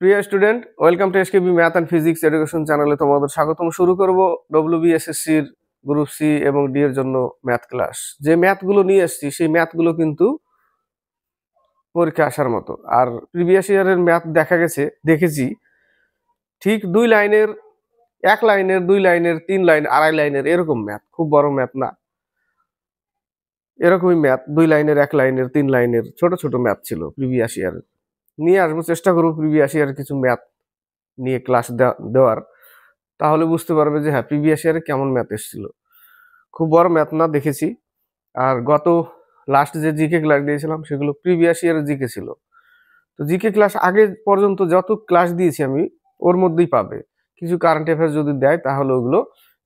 প্রিয় student, welcome to SKB math and physics education চ্যানেলে তোমাদের স্বাগতম। শুরু করব ডব্লিউবিএসএসসির গ্রুপ সি এবং ডি এর জন্য ম্যাথ ক্লাস। যে ম্যাথগুলো নিয়ে এসেছি সেই ম্যাথগুলো কিন্তু পরীক্ষা আসার মতো। আর প্রিভিয়াস ইয়ারের ম্যাথ দেখেছি ঠিক দুই লাইনের, এক লাইনের, দুই লাইনের, তিন লাইন, আড়াই লাইনের এরকম ম্যাথ, খুব বড় ম্যাথ না, এরকমই ম্যাথ, দুই লাইনের, এক লাইনের, তিন লাইনের ছোট ছোট ম্যাথ ছিল প্রিভিয়াস ইয়ারের। নিয়ে আসবো, চেষ্টা করবো প্রিভিয়াস ইয়ারের কিছু ম্যাথ নিয়ে ক্লাস দেওয়ার, তাহলে বুঝতে পারবে যে হ্যাঁ প্রিভিয়াস ইয়ারে কেমন ম্যাথ এসেছিল। খুব বড় ম্যাথ না দেখেছি। আর গত লাস্ট যে জিকে ক্লাস দিয়েছিলাম সেগুলো প্রিভিয়াস ইয়ারের জিকে ছিল। তো জিকে ক্লাস আগে পর্যন্ত যত ক্লাস দিয়েছি আমি ওর মধ্যেই পাবে। কিছু কারেন্ট অ্যাফেয়ার্স যদি দেয় তাহলে ওগুলো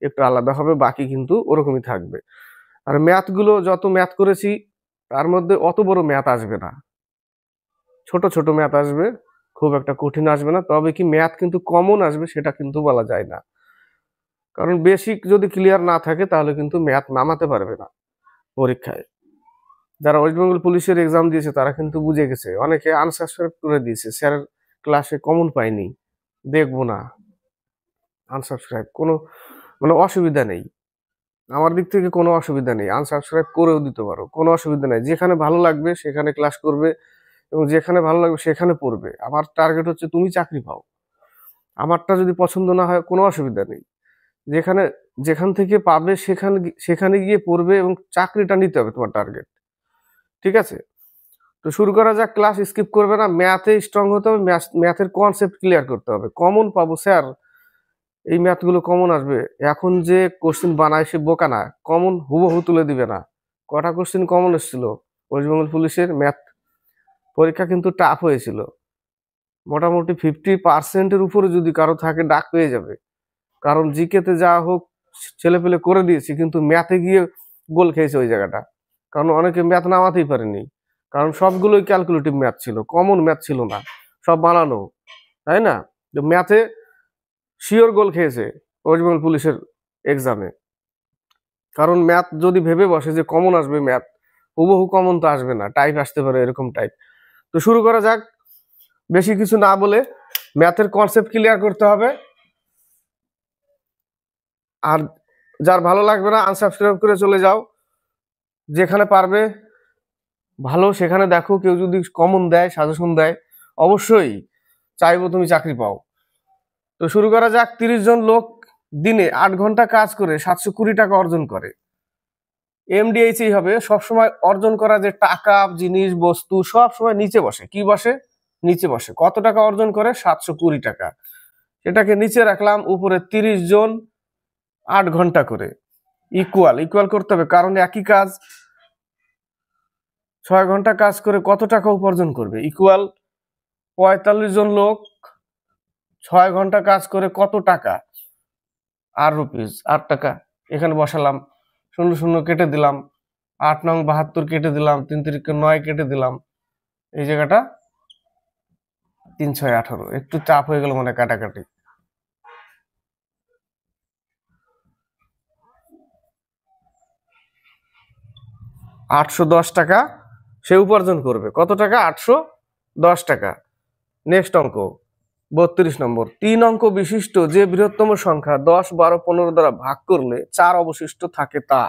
একটু আলাদা হবে, বাকি কিন্তু ওরকমই থাকবে। আর ম্যাথগুলো যত ম্যাথ করেছি তার মধ্যে অত বড় ম্যাথ আসবে না, ছোট ছোট ম্যাথ আসবে, খুব একটা কঠিন আসবে না। তবে কি ম্যাথ কিন্তু কমন আসবে সেটা কিন্তু বলা যায় না, কারণ বেসিক যদি ক্লিয়ার না থাকে তাহলে কিন্তু ম্যাথ নামাতে পারবে না পরীক্ষায়। যারা ওয়েস্ট বেঙ্গল পুলিশের এক্সাম দিয়েছে তারা কিন্তু বুঝে গেছে, অনেকে আনসাবস্ক্রাইব করে দিয়েছে, স্যারের ক্লাসে কমন পাইনি, দেখবো না, আনসাবস্ক্রাইব, কোনো অসুবিধা নেই, আমার দিক থেকে কোনো অসুবিধা নেই, আনসাবস্ক্রাইব করেও দিতে পারো, কোনো অসুবিধা নেই। যেখানে ভালো লাগবে সেখানে ক্লাস করবে এবং যেখানে ভালো লাগবে সেখানে পড়বে। আমার টার্গেট হচ্ছে তুমি চাকরি পাও। আমারটা যদি পছন্দ না হয় কোনো অসুবিধা নেই, যেখান থেকে পাবে সেখানে গিয়ে পড়বে এবং চাকরিটা নিতে হবে, তোমার টার্গেট। ঠিক আছে, তো শুরু করা যাক। ক্লাস স্কিপ করবে না, ম্যাথে স্ট্রং হতে হবে, ম্যাথের কনসেপ্ট ক্লিয়ার করতে হবে। কমন পাবো স্যার, এই ম্যাথগুলো কমন আসবে, এখন যে কোশ্চেন বানায় সে বোকা না, কমন হুবহু তুলে দিবে না। কটা কোশ্চেন কমন এসেছিল ওয়েস্ট বেঙ্গল পুলিশের ম্যাথ পরীক্ষা, কিন্তু টাফ হয়েছিল। মোটামুটি 50% উপরে যদি কারো থাকে ডাক পেয়ে যাবে, কারণ জিকেতে যা হোক ছেলে পেলে করে দিয়েছি, কিন্তু ম্যাথে গিয়ে গোল খেয়েছে ওই জায়গাটা। কারণ অনেকে ম্যাথ নামাতেই পারেনি, কারণ সবগুলোই ক্যালকুলেটিভ ম্যাথ ছিল, কমন ম্যাথ ছিল না, সব বানানো, তাই না? ম্যাথে শিওর গোল খেয়েছে ওয়েস্ট বেঙ্গল পুলিশের এক্সামে। কারণ ম্যাথ যদি ভেবে বসে যে কমন আসবে, ম্যাথ হুবহু কমন তো আসবে না, টাইপ আসতে পারে, এরকম টাইপ। তো শুরু করা যাক, বেশি কিছু না বলে ম্যাথের কনসেপ্ট ক্লিয়ার করতে হবে। আর যার ভালো লাগবে না আনসাবস্ক্রাইব করে চলে যাও, যেখানে পারবে ভালো সেখানে দেখো। কেউ যদি কমন দেয়, সাজেশন দেয়, অবশ্যই চাইবো তুমি চাকরি পাও। তো শুরু করা যাক। 30 জন লোক দিনে 8 ঘন্টা কাজ করে 720 টাকা অর্জন করে। এমডিএইচই হবে সবসময় অর্জন করা যে টাকা, জিনিস, বস্তু সবসময় নিচে বসে। কি বসে? নিচে বসে। কত টাকা অর্জন করে? 720 টাকা। এটাকে নিচে রাখলাম, উপরে 30 জন 8 ঘন্টা করে, ইকুয়াল করতে হবে, কারণ একই কাজ 6 ঘন্টা কাজ করে কত টাকা উপার্জন করবে? ইকুয়াল 45 জন লোক 6 ঘন্টা কাজ করে কত টাকা? 8 রুপিস, 8 টাকা। এখানে বসালাম, 0 0 কেটে দিলাম, 8 নং 72 কেটে দিলাম, 3 3 9 কেটে দিলাম, এই জায়গাটা 3 6 18। একটু চাপ হয়ে গেল মানে কাটাকাটি। 810 টাকা সে উপার্জন করবে। কত টাকা? 810 টাকা। নেক্সট অঙ্ক 32 নম্বর। 3 অঙ্ক বিশিষ্ট যে বৃহত্তম সংখ্যা 10 12 15 দ্বারা ভাগ করলে 4 অবশিষ্ট থাকে তা।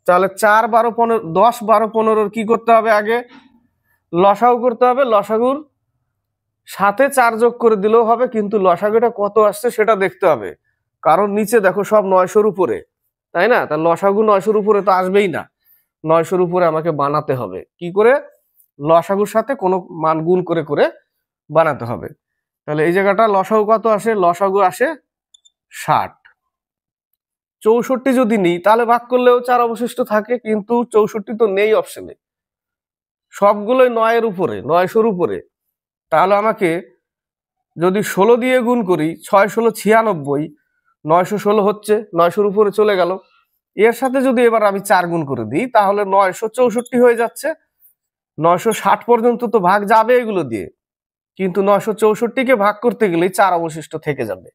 তাহলে 4 12 15, 10 12 15 কি করতে হবে? আগে লসাগু করতে হবে, লসাগুর সাথে 4 যোগ করে দিলেও হবে, কিন্তু লসাগুটা কত আসছে সেটা দেখতে হবে, কারণ নিচে দেখো সব 900-র উপরে, তাই না? তার লসাগু 900-র উপরে তো আসবেই না, 900-র উপরে আমাকে বানাতে হবে। কি করে? লসাগুর সাথে কোনো মান গুণ করে করে বানাতে হবে। তাহলে এই জায়গাটা লসাগু কত আসে? লসাগু আসে 60। 64 যদি নিই তাহলে ভাগ করলেও 4 অবশিষ্ট থাকে, কিন্তু 64 তো নেই অপশনে, সবগুলোই 9-এর উপরে, 900-র উপরে। তাহলে আমাকে যদি 16 দিয়ে গুণ করি, 6 16 96, 916 হচ্ছে, 900-র উপরে চলে গেল। এর সাথে যদি এবার আমি 4 গুণ করে দিই তাহলে 964 হয়ে যাচ্ছে। 960 পর্যন্ত তো ভাগ যাবে এগুলো দিয়ে, কিন্তু 964-কে ভাগ করতে গেলেই 4 অবশিষ্ট থেকে যাবে।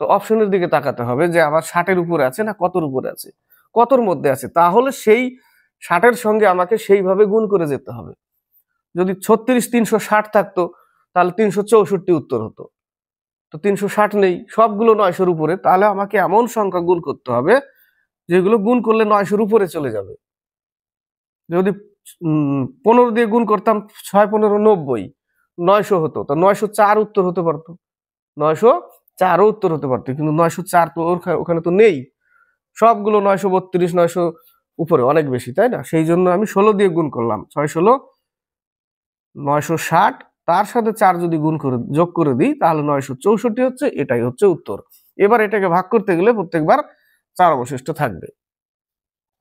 তো অপশনের দিকে তাকাতে হবে যে আমার 60-এর উপরে আছে না কতর উপরে আছে, কতর মধ্যে আছে, তাহলে সেই 60-এর সঙ্গে আমাকে সেইভাবে গুণ করে যেতে হবে। যদি 36 360 থাকতো তাহলে 364 উত্তর হতো। তো 360 নেই, সবগুলো 900-র উপরে। তাহলে আমাকে এমন সংখ্যা গুণ করতে হবে যেগুলো গুণ করলে 900-র উপরে চলে যাবে। যদি 15 দিয়ে গুণ করতাম, 6 15 90, 900 হতো, তো 904 উত্তর হতে পারতো, 904ও উত্তর হতে পারতো, কিন্তু 904 তো ওখানে তো নেই। সবগুলো 932, 900 উপরে, অনেক বেশি, তাই না? সেই জন্য আমি 16 দিয়ে গুণ করলাম, 6 16 960, তার সাথে 4 যদি গুণ করে যোগ করে দিই তাহলে 964 হচ্ছে। এটাই হচ্ছে উত্তর। এবার এটাকে ভাগ করতে গেলে প্রত্যেকবার 4 অবশিষ্ট থাকবে।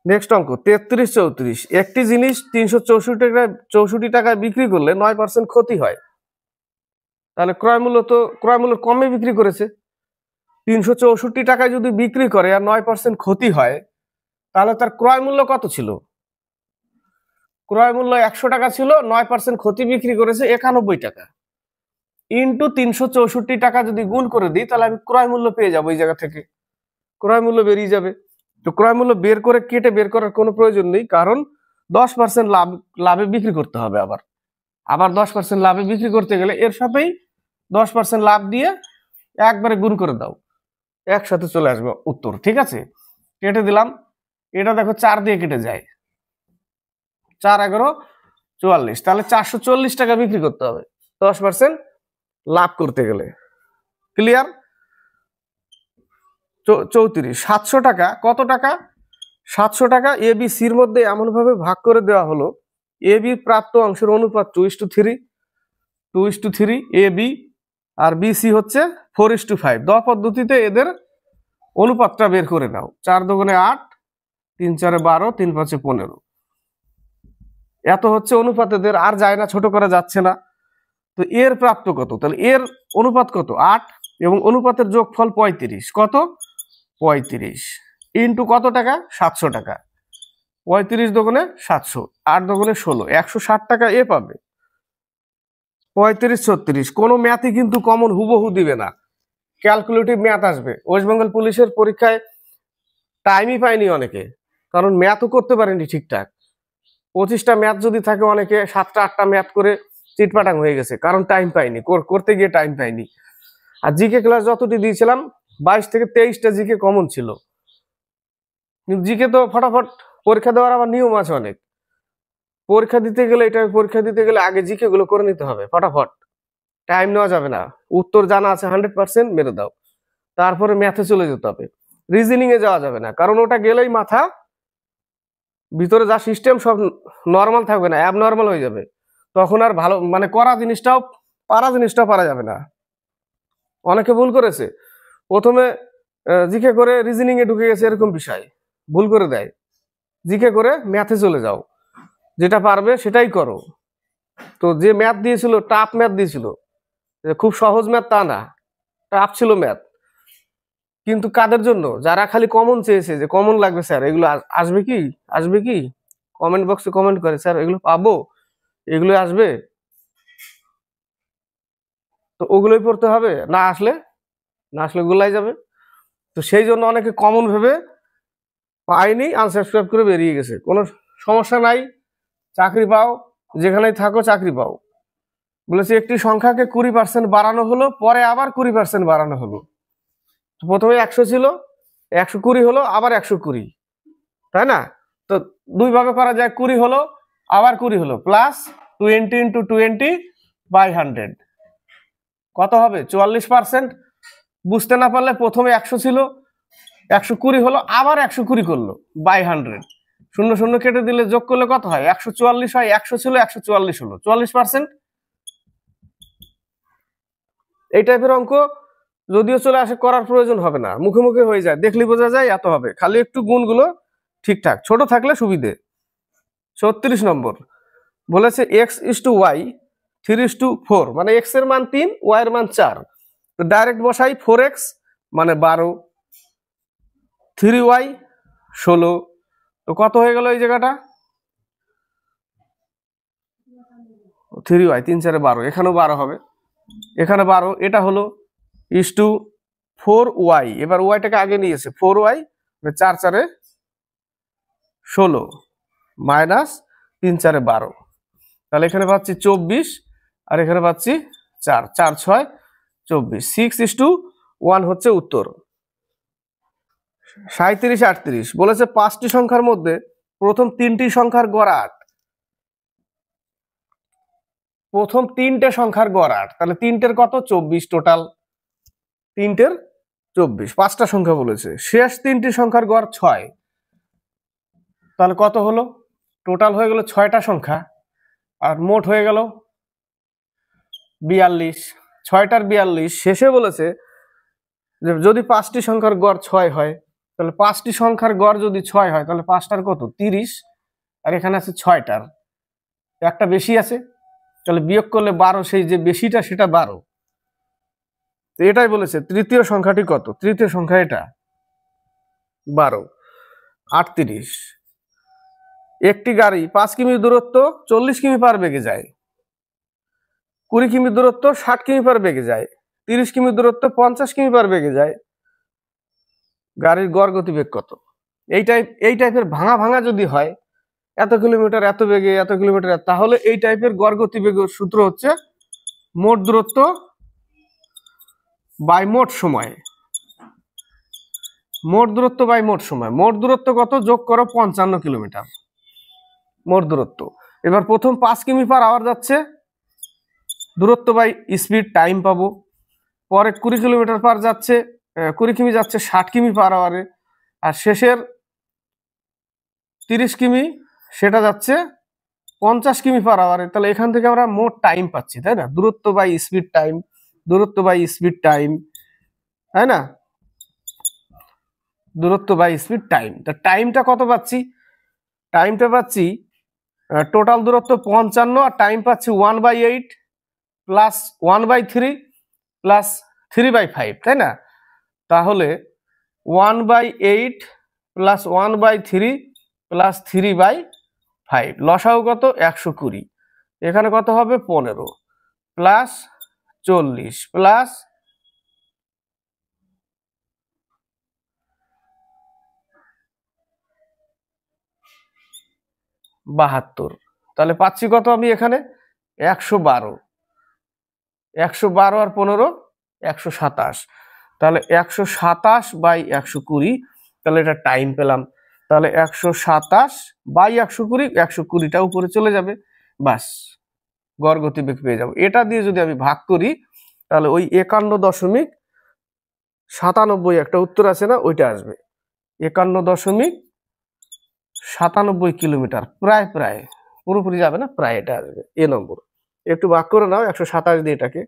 নেক্সট অঙ্ক 33 34। একটি জিনিস 364 টাকায় বিক্রি করলে 9% ক্ষতি হয়। তাহলে ক্রয় মূল্য কমে বিক্রি করেছে। 364 টাকায় যদি বিক্রি করে আর 9% ক্ষতি হয়, তাহলে তার ক্রয় মূল্য কত ছিল? ক্রয় মূল্য 100 টাকা ছিল, 9% ক্ষতি বিক্রি করেছে 91 টাকা। ইন্টু 364 টাকা যদি গুণ করে দিই তাহলে আমি ক্রয় মূল্য পেয়ে যাবো। এই জায়গা থেকে ক্রয় মূল্য বেরিয়ে যাবে। তো ক্রয় মূল্য বের করে কেটে বের করার কোনো প্রয়োজন নেই, কারণ 10% লাভে বিক্রি করতে হবে। আবার 10% লাভে বিক্রি করতে গেলে এর সাথেই 10% লাভ দিয়ে একবারে গুণ করে দাও, একসাথে চলে আসবে উত্তর। ঠিক আছে, কেটে দিলাম। এটা দেখো 4 দিয়ে কেটে যায়, 4 11 44, তাহলে 440 টাকা বিক্রি করতে হবে 10% লাভ করতে গেলে। ক্লিয়ার? 34 700 টাকা। কত টাকা? 700 টাকা এ বি সির মধ্যে এমন ভাবে ভাগ করে দেওয়া হলো, এ বি প্রাপ্ত অংশের অনুপাত 2:3 A B, R B C হচ্ছে 4:5। দ পদ্ধতিতে এদের অনুপাতটা বের করে নাও। 4 দুগুণে 8, 3 4 12, 3 5 15। এত হচ্ছে অনুপাত এদের, আর যায় না, ছোট করা যাচ্ছে না। তো এর প্রাপ্ত কত? তাহলে এর অনুপাত কত? 8, এবং অনুপাতের যোগফল 35। কত? 35 ইন্টু কত টাকা? 700 টাকা। 35 দুগুণে 700, 8 দুগুণে 16, 160 টাকা এ পাবে। 35 36, কোনো ম্যাথই কিন্তু কমন হুবহু দিবে না, ক্যালকুলেটিভ ম্যাথ আসবে। ওয়েস্ট বেঙ্গল পুলিশের পরীক্ষায় টাইমই পায়নি অনেকে, কারণ ম্যাথও করতে পারেনি ঠিকঠাক। 25টা ম্যাথ যদি থাকে, অনেকে 7টা 8টা ম্যাথ করে চিটপাটাং হয়ে গেছে, কারণ টাইম পাইনি, করতে গিয়ে টাইম পাইনি। আর জিকে ক্লাস যতটি দিয়েছিলাম 22 থেকে 23টা জিকে কমন ছিল, কিন্তু জিকে তো ফটাফট পরীক্ষা দেওয়ার আবার নিয়ম আছে অনেক। পরীক্ষা দিতে গেলে আগে জিকে গুলো করে নিতে হবে ফটাফট, টাইম নেওয়া যাবে না। উত্তর জানা আছে 100%, মেরে দাও। তারপরে ম্যাথে চলে যেতে হবে, রিজনিং এ যাওয়া যাবে না, কারণ ওটা গেলেই মাথা ভিতরে যা সিস্টেম সব নর্মাল থাকবে না, অ্যাবনর্মাল হয়ে যাবে। তখন আর ভালো মানে পারা জিনিসটাও পারা যাবে না। অনেকে ভুল করেছে, প্রথমে জিকে করে রিজনিং এ ঢুকে গেছে, এরকম বিষয় ভুল করে দেয়। জিকে করে ম্যাথে চলে যাও, যেটা পারবে সেটাই করো। তো যে ম্যাথ দিয়েছিল, টাফ ম্যাথ দিয়েছিল, খুব সহজ ম্যাথ তা না, টাফ ছিল ম্যাথ। কিন্তু কাদের জন্য? যারা খালি কমন চেয়েছে, যে কমন লাগবে স্যার, এগুলো আসবে কি, কমেন্ট বক্সে কমেন্ট করে, স্যার এগুলো পাবো, এগুলো আসবে, তো ওগুলোই পড়তে হবে। না আসলে গোলাই যাবে। তো সেই জন্য অনেকে কমন ভেবে পায়নি, আনসাবস্ক্রাইব করে বেরিয়ে গেছে। কোনো সমস্যা নাই, চাকরি পাও, যেখানেই থাকো চাকরি পাও। বলেছি একটি সংখ্যাকে 20% বাড়ানো হলো, পরে আবার 20% বাড়ানো হলো। প্রথমে 100 ছিল, 120 হলো, আবার 120, তাই না? তো দুই ভাবে করা যায়, 20 হলো আবার 20 হলো, প্লাস 20 × 20/100 কত হবে? 44%। বুঝতে না পারলে প্রথমে 100 ছিল, 120 হলো, আবার 120 করলো বাই 100, শূন্য শূন্য কেটে দিলে যোগ করলে কত হয়? 144 হয়। 100 ছিল, 144 হলো, 44%। এই টাইপের অঙ্ক যদিও চলে আসে, করার প্রয়োজন হবে না, মুখে মুখে হয়ে যায়, দেখলে বোঝা যায় এত হবে, খালি একটু গুণগুলো ঠিকঠাক ছোট থাকলে সুবিধে। 36 নম্বর বলেছে x/y 3:4, মানে x এর মান 3, y এর মান 4। তো ডাইরেক্ট বসাই, 4x মানে 12, 3y 16। তো কত হয়ে গেল এই জায়গাটা? 3y 3 4 12, এখানেও 12 হবে, এখানে 12। এটা হলো ইস টু 4y। এবার ওয়াইটাকে আগে নিয়েছে, 4y 4 4 16 মাইনাস 3 4 12। তাহলে এখানে পাচ্ছি 24, আর এখানে পাচ্ছি 4, 4 6 24, 6:1 হচ্ছে উত্তর। 37 38 বলেছে 5টি সংখ্যার মধ্যে প্রথম 3টি সংখ্যার গড় 8। প্রথম 3টে সংখ্যার গড় 8, তাহলে 3টের কত? 24 টোটাল। 3টের 24, 5টা সংখ্যা বলেছে। শেষ 3টি সংখ্যার গড় 6, তাহলে কত হলো? টোটাল হয়ে গেল 6টা সংখ্যা, আর মোট হয়ে গেল 42। 6টার 42। শেষে বলেছে যে যদি 5টি সংখ্যার গড় 6 হয়, তাহলে 5টি সংখ্যার গড় যদি 6 হয়, তাহলে 5টার কত? 30, আর এখানে আছে 6টার, একটা বেশি আছে, তাহলে বিয়োগ করলে 12, সেই যে বেশিটা সেটা 12। তো এটাই বলেছে তৃতীয় সংখ্যাটি কত? তৃতীয় সংখ্যা এটা 12। 38 একটি গাড়ি 5 কিমি দূরত্ব 40 কিমি পার বেগে যায়, 20 কিমি দূরত্ব 60 কিমি পার বেগে যায়, 30 কিমি দূরত্ব 50 কিমি পার বেগে যায়, গাড়ির গড় গতিবেগ কত? এই টাইপের ভাঙা ভাঙা যদি হয়, এত কিলোমিটার এত বেগে, এত কিলোমিটার, তাহলে এই টাইপের গড় গতিবেগের সূত্র হচ্ছে মোট দূরত্ব বাই মোট সময়। মোট দূরত্ব বাই মোট সময়। মোট দূরত্ব কত? যোগ করো 55 কিলোমিটার মোট দূরত্ব। এবার প্রথম 5 কিমি পার আওয়ার যাচ্ছে, দূরত্ব বাই স্পিড টাইম পাবো। পরে 20 কিলোমিটার পার যাচ্ছে, 20 কিমি যাচ্ছে 60 কিমি পার আওয়ারে, আর শেষের 30 কিমি সেটা যাচ্ছে 50 কিমি পার আওয়ারে। তাহলে এখান থেকে আমরা মোট টাইম পাচ্ছি, তাই না? দূরত্ব বাই স্পিড টাইম, দূরত্ব বাই স্পিড টাইম, তাই না? দূরত্ব বাই স্পিড টাইম। তা টাইমটা কত পাচ্ছি? টাইমটা পাচ্ছি টোটাল দূরত্ব 55, আর টাইম পাচ্ছি 1/8 প্লাস 1/3 প্লাস 3/5, তাই না? তাহলে 1/8 প্লাস 1/3 প্লাস 3/5, লসাগু কত? 120। এখানে কত হবে? 15 প্লাস 40 প্লাস 72। তাহলে পাচ্ছি কত আমি এখানে? 112। 112 আর 15 127। তাহলে 127/120, তাহলে এটা টাইম পেলাম। তাহলে 127/120, 120টা উপরে চলে যাবে, বাস গড় গতিবেগ পেয়ে যাবো। এটা দিয়ে যদি আমি ভাগ করি, তাহলে ওই 51.97 একটা উত্তর আছে না, ওইটা আসবে। 51.97 কিলোমিটার, প্রায় প্রায়, পুরোপুরি যাবে না, প্রায় এটা আসবে এ নম্বর। একটু ভাগ করে নাও 127 দিয়ে এটাকে।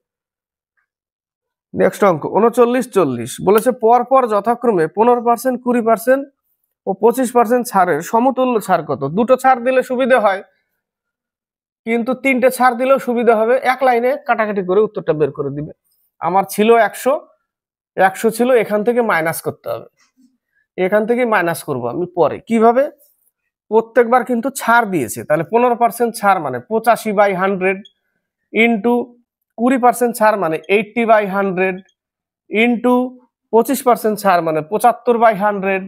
নেক্সট অঙ্ক 39 40 বলেছে পর পর যথাক্রমে 15%, 20% ও 25% ছাড়ের সমতুল্য ছাড় কত? দুটো ছাড় দিলে সুবিধা হয়, কিন্তু 3টে ছাড় দিলেও সুবিধা হবে। এক লাইনে কাটাকাটি করে উত্তরটা বের করে দিবে। আমার ছিল 100 ছিল, এখান থেকে মাইনাস করতে হবে, এখান থেকে মাইনাস করব আমি পরে। কিভাবে? প্রত্যেকবার কিন্তু ছাড় দিয়েছে, তাহলে 15% ছাড় মানে 85/100 ইন্টু 20% ছাড় মানে 80/100 ইন্টু 25% ছাড় মানে 75/100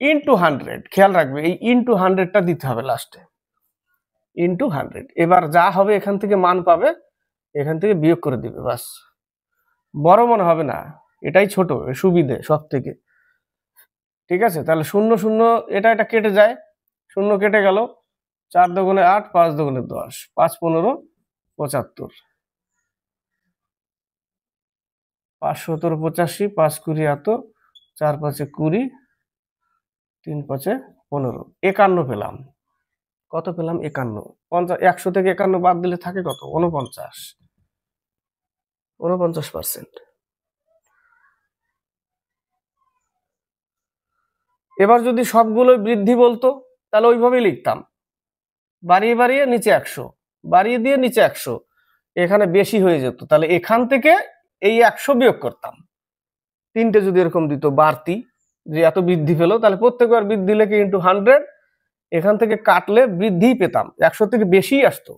ইন্টু 100। খেয়াল রাখবে এই ইন্টু 100টা দিতে হবে লাস্টে, ইন্টু 100। এবার যা হবে এখান থেকে মান পাবে, এখান থেকে বিয়োগ করে দিবে, বাস। বড় মনে হবে না, এটাই ছোট সুবিধে সব থেকে, ঠিক আছে? তাহলে 0 0 এটা কেটে যায়, 0 কেটে গেল, 4 দুগুণে 8, 5 দুগুণে 10, 5 15 75, 5 17 85, 5 20 এত, 4 5 20, 3 5 15, 51 পেলাম। কত পেলাম? 51। 100 থেকে 51 বাদ দিলে থাকে কত? 49। 49%। এবার যদি সবগুলোই বৃদ্ধি বলতো, তাহলে ওইভাবেই লিখতাম, বাড়িয়ে বাড়িয়ে নিচে 100, বাড়িয়ে দিয়ে নিচে 100, এখানে বেশি হয়ে যেত, তাহলে এখান থেকে এই 100 বিয়োগ করতাম। 3টে যদি এরকম দিত বাড়তি, যে এত বৃদ্ধি পেলো, তাহলে প্রত্যেকবার বৃদ্ধি লেখে ইন্টু 100, এখান থেকে কাটলে বৃদ্ধিই পেতাম, 100 থেকে বেশি আসতো।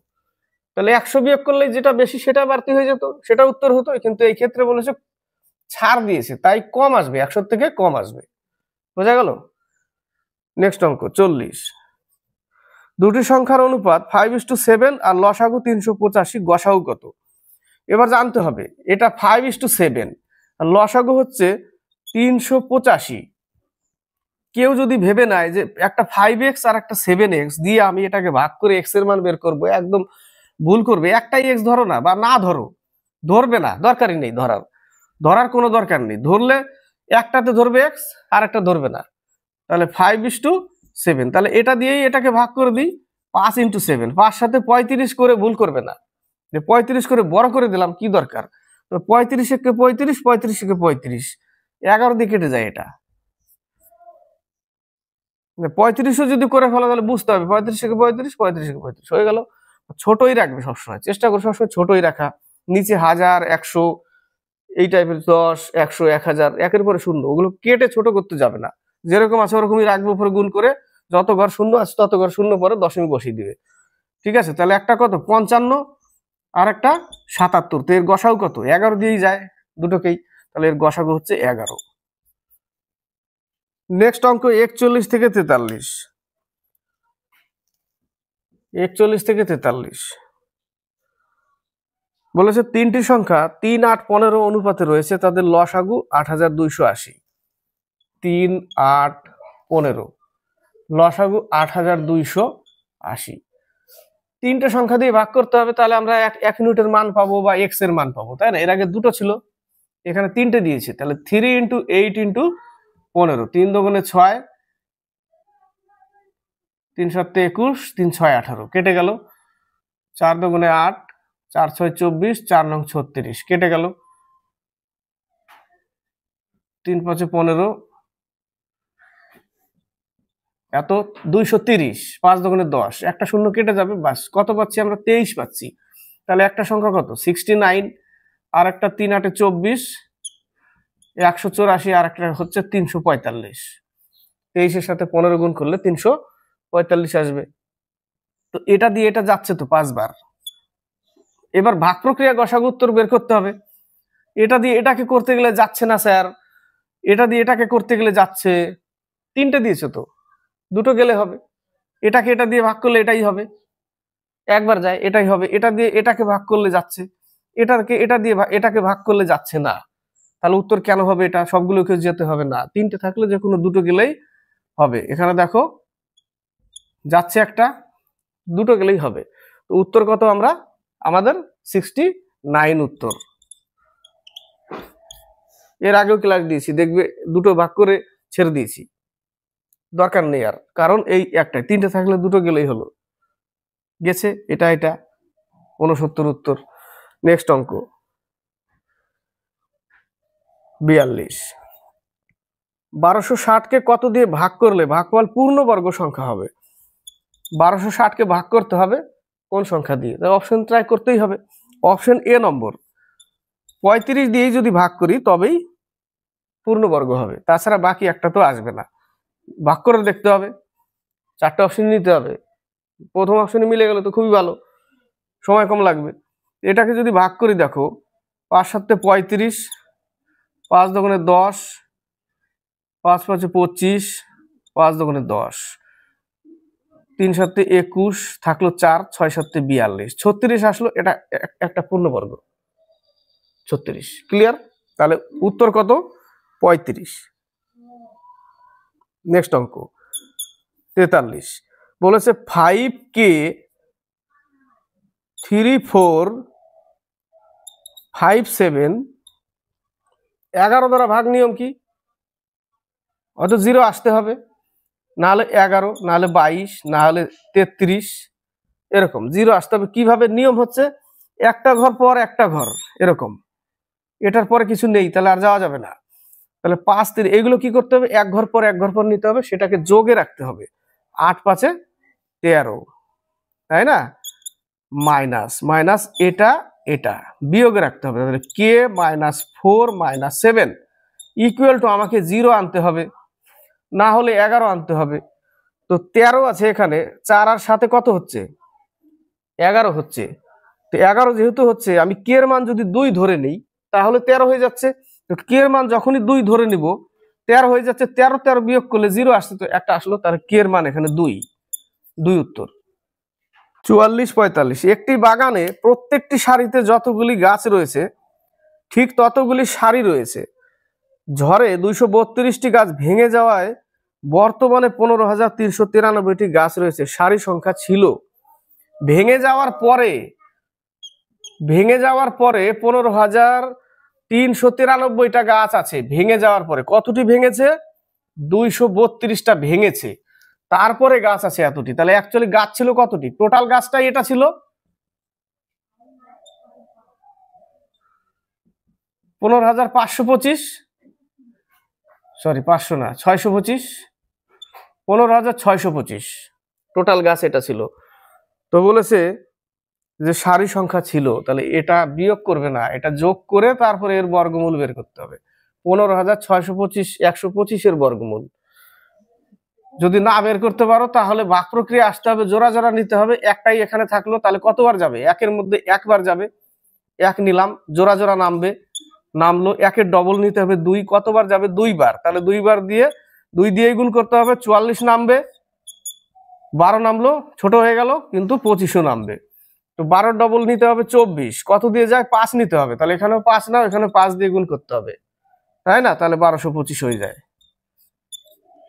তাহলে 100 বিয়োগ করলে যেটা বেশি সেটা বাড়তি হয়ে যেত, সেটা উত্তর হতো। কিন্তু এই ক্ষেত্রে বলেছে ছাড় দিয়েছে, তাই কম আসবে, 100 থেকে কম আসবে। বোঝা গেল? নেক্সট অঙ্ক 40 দুটি সংখ্যার অনুপাত 5:7 আর লসাগু 385, গসাগু কত? এবার জানতে হবে এটা 5:7, আর লসাগু হচ্ছে 385। কেউ যদি ভেবে নেয় যে একটা 5x আর একটা 7x দিয়ে আমি এটাকে ভাগ করে x এর মান বের করবো, একদম ভুল করবে। একটাই x ধরো না, বা না ধরো, ধরবে না, দরকারই নেই, ধরার কোনো দরকার নেই। ধরলে একটাতে ধরবে x আর একটা ধরবে না, তাহলে 5:7। তাহলে এটা দিয়েই এটাকে ভাগ করে দিই 5x7। 5 সাথে 35 করে ভুল করবে না, যে 35 করে বড় করে দিলাম, কি দরকার। তো 35 একে 35, 35 একে 35, 11 দিয়ে কেটে যায়। এটা 35ও যদি করে ফেলো তাহলে বুঝতে হবে 35 একে 35, 35 একে 35 হয়ে গেল। ছোটই রাখবে সবসময়, চেষ্টা করো সবসময় ছোটই রাখা। নিচে 1000, 100 এই টাইপের 10, 100, 1000, একের পরে শূন্য, ওগুলো কেটে ছোট করতে যাবে না। যেরকম আছে ওরকমই রাখবে, উপরে গুণ করে যত ঘর শূন্য আছে তত ঘর শূন্য পরে দশমিক বসিয়ে দিবে। ঠিক আছে, তাহলে একটা কত 55 আর একটা 77। তো এর গসাগু কত? 11 দিয়েই যায় দুটোকেই, তাহলে এর গসাগু হচ্ছে 11। নেক্সট অঙ্ক 41 থেকে 43। 41 থেকে 43 বলেছে তিনটি সংখ্যা 3, 8, 15 অনুপাতে রয়েছে, তাদের লসাগু 8280। 3, 8, 15 লসাগু 8280। তিনটে সংখ্যা দিয়ে ভাগ করতে হবে, তাহলে আমরা এক ইউনিটের মান পাবো বা এক্স এর মান পাবো, তাই না? এর আগে দুটো ছিল, এখানে তিনটে দিয়েছে, তাহলে 3 × 8 × 15, 3 দুগুণে 6, 3 7 21, 3 6 18 কেটে গেল। 4 দুগুণে 8, 4 6 24, 4 9 36 কেটে গেল। 3 5 15, এত 230, 5 দুগুণে 10, একটা শূন্য কেটে যাবে, বাস। কত পাচ্ছি আমরা? 23 পাচ্ছি। তাহলে একটা সংখ্যা কত? 69, আর একটা 3 8 24, 184, আর একটা হচ্ছে 345। 23-এর সাথে 15 গুণ করলে 345 আসবে। তো এটা দিয়ে এটা যাচ্ছে তো 5 বার। এবার ভাগ প্রক্রিয়া গসাগু উত্তর বের করতে হবে। এটা দিয়ে এটাকে করতে গেলে যাচ্ছে না স্যার, এটা দিয়ে এটাকে করতে গেলে যাচ্ছে। তিনটে দিয়েছে তো, দুটো গেলে হবে। এটাকে এটা দিয়ে ভাগ করলে এটাই হবে, একবার যায় এটাই হবে। এটা দিয়ে এটাকে ভাগ করলে যাচ্ছে, এটাকে এটা দিয়ে এটাকে ভাগ করলে যাচ্ছে না। তাহলে উত্তর কেন হবে? এটা সবগুলোকে যেতে হবে না, তিনটে থাকলে যে কোনো দুটো গেলেই হবে। এখানে দেখো যাচ্ছে একটা, দুটো গেলেই হবে। তো উত্তর কত? আমরা আমাদের 69 উত্তর। এর আগেও ক্লাস দিয়েছি, দেখবে দুটো ভাগ করে ছেড়ে দিয়েছি, দরকার নেই আর, কারণ এই একটাই, তিনটে থাকলে দুটো গেলেই হলো, গেছে। এটা 69 উত্তর। নেক্সট অঙ্ক 42। 1260-কে কত দিয়ে ভাগ করলে ভাগফল পূর্ণবর্গ সংখ্যা হবে? 1260-কে ভাগ করতে হবে কোন সংখ্যা দিয়ে? অপশন ট্রাই করতেই হবে। অপশন এ নম্বর, 35 দিয়েই যদি ভাগ করি তবেই পূর্ণবর্গ হবে, তাছাড়া বাকি একটা তো আসবে না। ভাগ করে দেখতে হবে, 4টে অপশন নিতে হবে। প্রথম অপশনে মিলে গেলে তো খুবই ভালো, সময় কম লাগবে। এটাকে যদি ভাগ করি, দেখো 5 7 35, 5 দুগুণে 10, 5 5 25, 5 দুগুণে 10, 3 7 21, থাকলো 4, 6 7 42, 36 আসলো। এটা একটা পূর্ণবর্গ 36। ক্লিয়ার? তাহলে উত্তর কত? 35। নেক্সট অঙ্ক 43 বলেছে 5K 3 4 5 7 11 দ্বারা ভাগ নিয়ম কি? হয়তো 0 আসতে হবে, না হলে 11, না হলে 22, না হলে 33, এরকম 0 আসতে হবে। কিভাবে? নিয়ম হচ্ছে একটা ঘর পর একটা ঘর, এরকম। এটার পরে কিছু নেই, তাহলে আর যাওয়া যাবে না। তাহলে 5 3, এগুলো কি করতে হবে? এক ঘর পর এক ঘর পর নিতে হবে, সেটাকে যোগে রাখতে হবে। 8 5 13, তাই না? মাইনাস মাইনাস এটা এটা বিয়োগে রাখতে হবে। তাহলে K -4 -7 ইকুয়াল টু আমাকে 0 আনতে হবে, না হলে 11 আনতে হবে। তো 13 আছে এখানে, 4 আর 7 কত হচ্ছে? 11 হচ্ছে। তো 11 যেহেতু হচ্ছে, আমি K এর মান যদি 2 ধরে নিই তাহলে 13 হয়ে যাচ্ছে। তো K এর মান যখনই 2 ধরে নিব 13 হয়ে যাচ্ছে। 13 13 বিয়োগ করলে 0 আসছে, তো একটা আসলো, তার K এর মান এখানে 2 উত্তর। 44, 45। একটি বাগানে প্রত্যেকটি সারিতে যতগুলি গাছ রয়েছে ঠিক ততগুলি সারি রয়েছে। ঝড়ে 232টি গাছ ভেঙে যাওয়ায় বর্তমানে 15,393টি গাছ রয়েছে। সারি সংখ্যা ছিল। ভেঙে যাওয়ার পরে 15,393টা গাছ আছে। ভেঙে যাওয়ার পরে কতটি ভেঙেছে? 232টা ভেঙেছে। তারপরে গাছ আছে এতটি। তাহলে অ্যাকচুয়ালি গাছ ছিল কতটি? টোটাল গাছটাই এটা ছিল 15,525, সরি 500 না, 625, 15,625 টোটাল গাছ এটা ছিল। তো বলেছে যে সারি সংখ্যা ছিল, তাহলে এটা বিয়োগ করবে না, এটা যোগ করে তারপরে এর বর্গমূল বের করতে হবে। 15,625 125-এর বর্গমূল যদি না বের করতে পারো তাহলে ভাগ প্রক্রিয়া আসতে হবে, জোড়া জোড়া নিতে হবে। একটাই এখানে থাকলো, তাহলে কতবার যাবে? একের মধ্যে একবার যাবে, এক নিলাম, জোড়া জোড়া নামলো। একের ডবল নিতে হবে 2, কতবার যাবে? 2 বার। তাহলে 2 বার দিয়ে 2 দিয়ে গুণ করতে হবে, 44 নামবে, 12 নামলো, ছোট হয়ে গেল কিন্তু 25ও নামবে। তো 12 ডবল নিতে হবে 24, কত দিয়ে যায়? 5 নিতে হবে। তাহলে এখানেও 5 নাও, এখানে 5 দিয়ে গুণ করতে হবে, তাই না? তাহলে 1225 হয়ে যায়।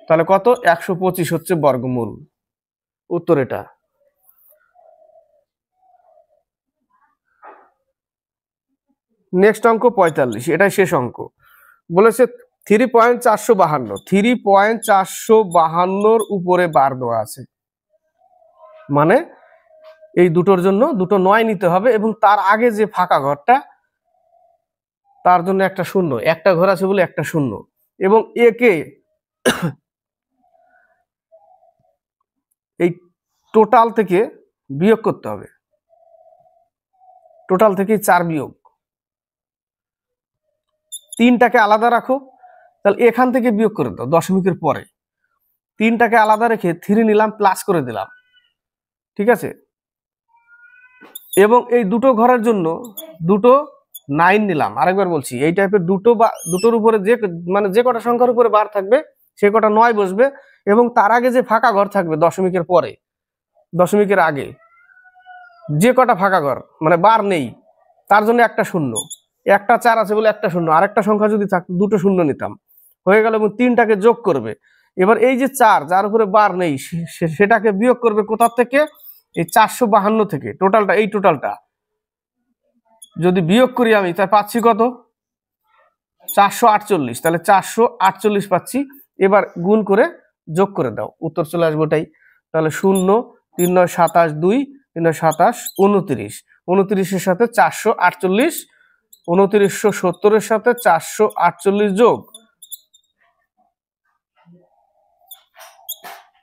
তাহলে কত? 125 হচ্ছে বর্গমূল। উত্তর এটা। নেক্সট অঙ্ক 45, এটাই শেষ অঙ্ক। বলেছে 3.452 উপরে বার দেওয়া আছে, মানে এই দুটোর জন্য দুটো 9 নিতে হবে এবং তার আগে যে ফাঁকা ঘরটা তার জন্য একটা শূন্য, একটা ঘর আছে বলে একটা শূন্য, এবং একে এই টোটাল থেকে বিয়োগ করতে হবে। টোটাল থেকে 4 বিয়োগ, 3টাকে আলাদা রাখো, তাহলে এখান থেকে বিয়োগ করে দাও দশমিকের পরে। 3টাকে আলাদা রেখে 3 নিলাম, প্লাস করে দিলাম, ঠিক আছে? এবং এই দুটো ঘরের জন্য দুটো 9 নিলাম। আরেকবার বলছি, এই টাইপের দুটোর উপরে যে কটা সংখ্যার উপরে বার থাকবে সে কটা 9 বসবে, এবং তার আগে যে ফাঁকা ঘর থাকবে দশমিকের পরে, দশমিকের আগে যে কটা ফাঁকা ঘর মানে বার নেই তার জন্য একটা শূন্য। একটা 4 আছে বলে একটা শূন্য, আরেকটা সংখ্যা যদি থাকতো দুটো শূন্য নিতাম, হয়ে গেল। এবং 3টাকে যোগ করবে। এবার এই যে 4 যার উপরে বার নেই সেটাকে বিয়োগ করবে কোথা থেকে? এই 452 থেকে। টোটালটা, এই টোটালটা যদি বিয়োগ করি আমি, তাই পাচ্ছি কত? 448। তাহলে 448 পাচ্ছি। এবার গুণ করে যোগ করে দাও, উত্তর চলে আসবে ওটাই। তাহলে 0, 3 9 27, 2 3 9 27, 29, 29-এর সাথে 448, 2970-এর সাথে 448 যোগ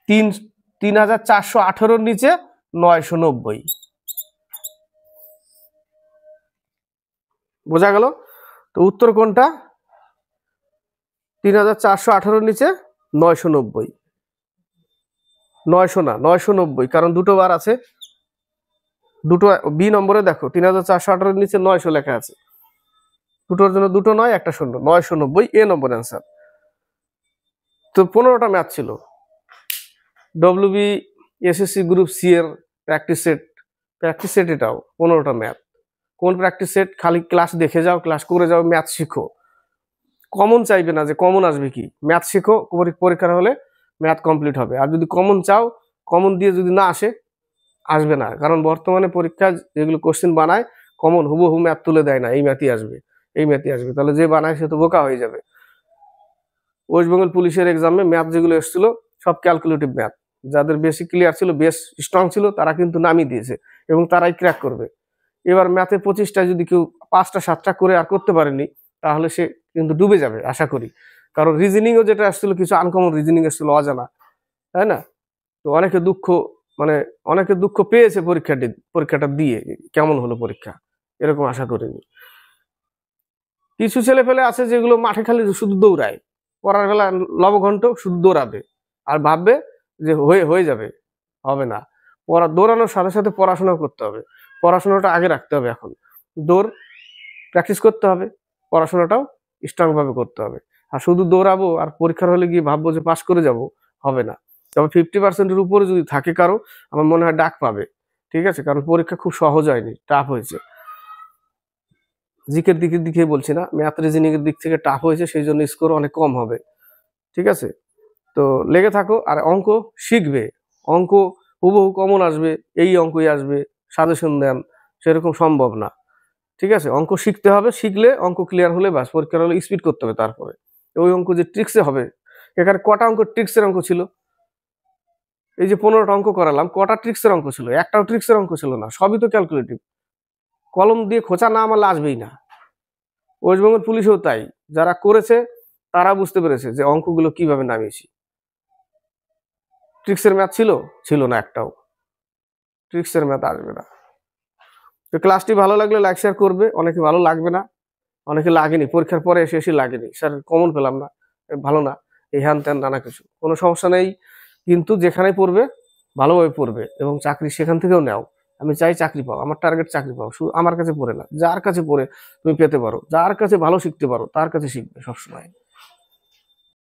3,418-র নিচে 990। বোঝা গেল? তো উত্তর কোনটা? 3,418-র নিচে 990। 900 না, 990, কারণ দুটো বার আছে। দুটো বি নম্বরে দেখো 3,418-র নিচে 900 লেখা আছে। দুটোর জন্য দুটো 9, একটা শূন্য, 990 এ নম্বর অ্যান্সার। তো 15টা ম্যাথ ছিল। WBSSC গ্রুপ সি এর প্র্যাকটিস সেট এটাও 15টা ম্যাথ। কোন প্র্যাকটিস সেট? খালি ক্লাস দেখে যাও, ক্লাস করে যাও, ম্যাথ শিখো। কমন চাইবে না যে কমন আসবে কি, ম্যাথ শিখো, পরীক্ষার হলে ম্যাথ কমপ্লিট হবে। আর যদি কমন চাও, কমন দিয়ে যদি না আসবে না, কারণ বর্তমানে পরীক্ষা যেগুলো কোশ্চেন বানায় কমন হুবহু ম্যাথ তুলে দেয় না, এই ম্যাথই আসবে, এই ম্যাথই আসবে। তাহলে যে বানায় সে তো বোকা হয়ে যাবে। ওয়েস্ট বেঙ্গল পুলিশের এক্সামে ম্যাথ যেগুলো এসেছিল সব ক্যালকুলেটিভ ম্যাথ। যাদের বেসিক ক্লিয়ার ছিল, বেস স্ট্রং ছিল, তারা কিন্তু নামিয়ে দিয়েছে এবং তারাই ক্র্যাক করবে। এবার ম্যাথে 25টা যদি কেউ 5টা 7টা করে আর করতে পারেনি, তাহলে সে কিন্তু ডুবে যাবে আশা করি। কারণ রিজনিংও যেটা আসছিল, কিছু আনকমন রিজনিং এসেছিল, অজানা, তাই না? তো অনেকে দুঃখ পেয়েছে পরীক্ষাটা দিয়ে, কেমন হলো পরীক্ষা এরকম আশা করিনি। কিছু ছেলে পেলে আছে যেগুলো মাঠে খালি শুধু দৌড়ায়, পড়ার বেলা লবঘণ্ট শুধু দৌড়াবে আর ভাববে যে হয়ে যাবে। হবে না। দৌড়ানোর সাথে সাথে পড়াশোনাও করতে হবে। পড়াশোনাটা আগে রাখতে হবে। এখন দৌড় প্র্যাকটিস করতে হবে, পড়াশোনাটাও স্ট্রং ভাবে করতে হবে। আর শুধু দৌড়াবো আর পরীক্ষার হলে গিয়ে ভাববো যে পাস করে যাব, হবে না। তবে 50%-এর উপরে যদি থাকে কারো, আমার মনে হয় ডাক পাবে ঠিক আছে, কারণ পরীক্ষা খুব সহজ হয়নি, টাফ হয়েছে। জিকের দিকের দিকে বলছি না, ম্যাথ রিজনিং এর দিক থেকে টাফ হয়েছে, সেই জন্য স্কোর অনেক কম হবে। ঠিক আছে, তো লেগে থাকো আর অঙ্ক শিখবে। অঙ্ক হুবহু কমন আসবে, এই অঙ্কই আসবে, সাজেশন দেন, সেরকম সম্ভব না। ঠিক আছে, অঙ্ক শিখতে হবে, শিখলে অঙ্ক ক্লিয়ার হলে বাস, পরীক্ষার হলে স্পিড করতে হবে। তারপরে ওই অঙ্ক যে ট্রিক্সে হবে, এখানে কটা অঙ্ক ট্রিক্সের অঙ্ক ছিল? এই যে 15টা অঙ্ক করালাম, কটা ট্রিক্সের অঙ্ক ছিল? একটাও ট্রিক্সের অঙ্ক ছিল না, সবই তো ক্যালকুলেটিভ। কলম দিয়ে খোঁচা না মারলে আসবেই না। ওয়েস্টবেঙ্গল পুলিশেও তাই, যারা করেছে তারা বুঝতে পেরেছে যে অঙ্কগুলো কিভাবে নামিয়েছি। ট্রিক্সের ম্যাথ ছিল? ছিল না একটাও। ট্রিক্সের ম্যাথ আসবে না। তো ক্লাসটি ভালো লাগলে লাইক শেয়ার করবে। অনেকে ভালো লাগবে না, অনেকে লাগেনি, পরীক্ষার পরে এসে এসে লাগেনি, স্যার কমন পেলাম না, ভালো না, এই হ্যান ত্যান নানা কিছু। কোনো সমস্যা নেই, কিন্তু যেখানে পড়বে ভালোভাবে পড়বে এবং চাকরি সেখান থেকেও নাও। আমি চাই চাকরি পাও, আমার টার্গেট চাকরি পাও। শুধু আমার কাছে পড়ে না, যার কাছে পড়ে তুমি পেতে পারো, যার কাছে ভালো শিখতে পারো তার কাছে শিখবে সবসময়।